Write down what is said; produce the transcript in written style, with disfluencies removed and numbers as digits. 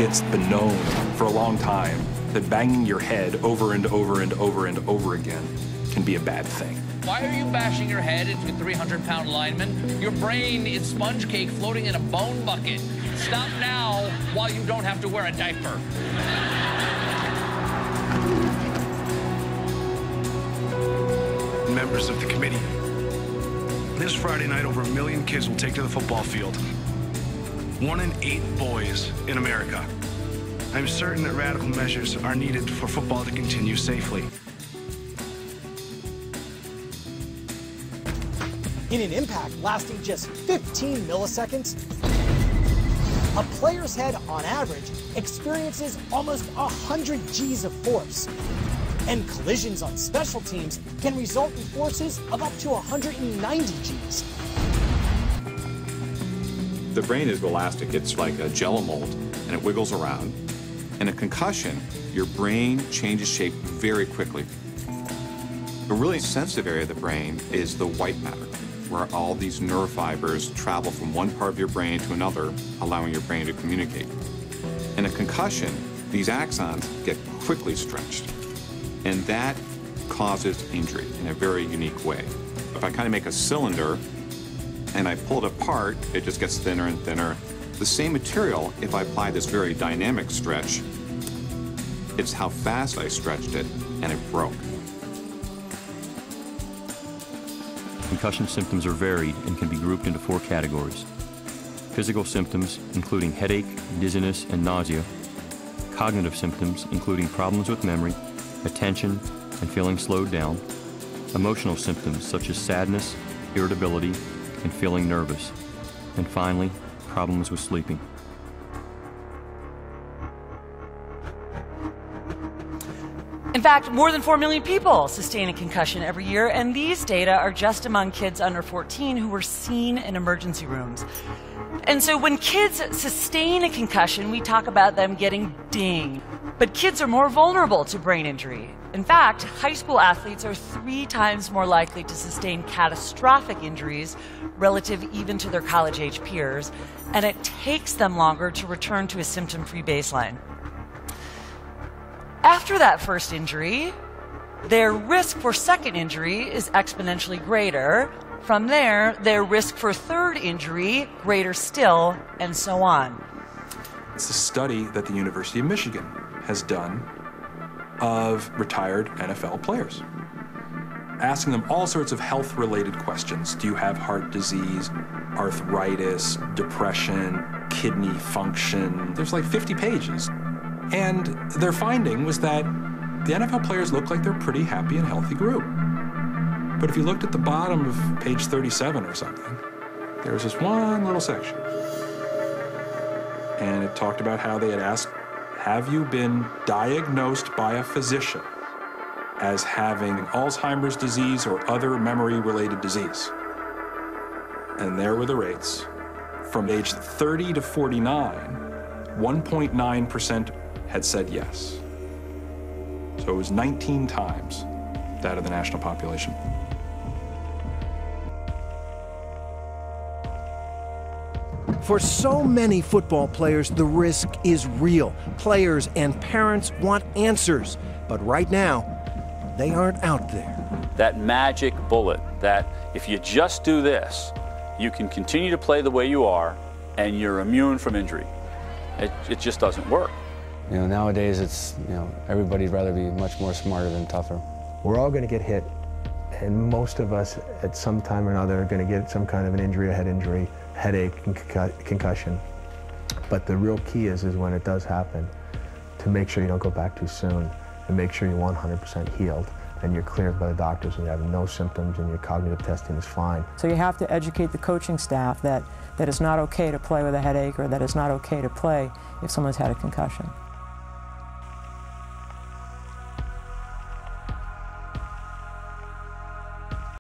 It's been known for a long time that banging your head over and over and over and over again can be a bad thing. Why are you bashing your head into a 300-pound lineman? Your brain is sponge cake floating in a bone bucket. Stop now while you don't have to wear a diaper. Members of the committee, this Friday night, over 1 million kids will take to the football field. 1 in 8 boys in America. I'm certain that radical measures are needed for football to continue safely. In an impact lasting just 15 milliseconds, a player's head, on average, experiences almost 100 Gs of force. And collisions on special teams can result in forces of up to 190 Gs. The brain is elastic. It's like a jello mold, and it wiggles around. In a concussion, your brain changes shape very quickly. A really sensitive area of the brain is the white matter, where all these nerve fibers travel from one part of your brain to another, allowing your brain to communicate. In a concussion, these axons get quickly stretched, and that causes injury in a very unique way. If I kind of make a cylinder and I pull it apart, it just gets thinner and thinner. The same material, if I apply this very dynamic stretch, it's how fast I stretched it, and it broke. Concussion symptoms are varied and can be grouped into 4 categories. Physical symptoms, including headache, dizziness, and nausea. Cognitive symptoms, including problems with memory, attention, and feeling slowed down. Emotional symptoms, such as sadness, irritability, and feeling nervous. And finally, problems with sleeping. In fact, more than 4 million people sustain a concussion every year, and these data are just among kids under 14 who were seen in emergency rooms. And so when kids sustain a concussion, we talk about them getting dinged. But kids are more vulnerable to brain injury. In fact, high school athletes are 3 times more likely to sustain catastrophic injuries relative even to their college-age peers, and it takes them longer to return to a symptom-free baseline. After that first injury, their risk for second injury is exponentially greater. From there, their risk for third injury, greater still, and so on. It's a study that the University of Michigan has done of retired NFL players, asking them all sorts of health-related questions. Do you have heart disease, arthritis, depression, kidney function? There's like 50 pages. And their finding was that the NFL players look like they're a pretty happy and healthy group. But if you looked at the bottom of page 37 or something, there was this one little section. And it talked about how they had asked, have you been diagnosed by a physician as having Alzheimer's disease or other memory-related disease? And there were the rates. From age 30 to 49, 1.9% had said yes. So it was 19 times that of the national population. For so many football players, the risk is real. Players and parents want answers, but right now, they aren't out there. That magic bullet, that if you just do this, you can continue to play the way you are and you're immune from injury. It just doesn't work. You know, nowadays it's, everybody'd rather be much more smarter than tougher. We're all going to get hit, and most of us at some time or another are going to get some kind of an injury, a head injury, headache, and concussion. But the real key is when it does happen, to make sure you don't go back too soon, and make sure you're 100% healed, and you're cleared by the doctors, and you have no symptoms, and your cognitive testing is fine. So you have to educate the coaching staff that it's not okay to play with a headache, or that it's not okay to play if someone's had a concussion.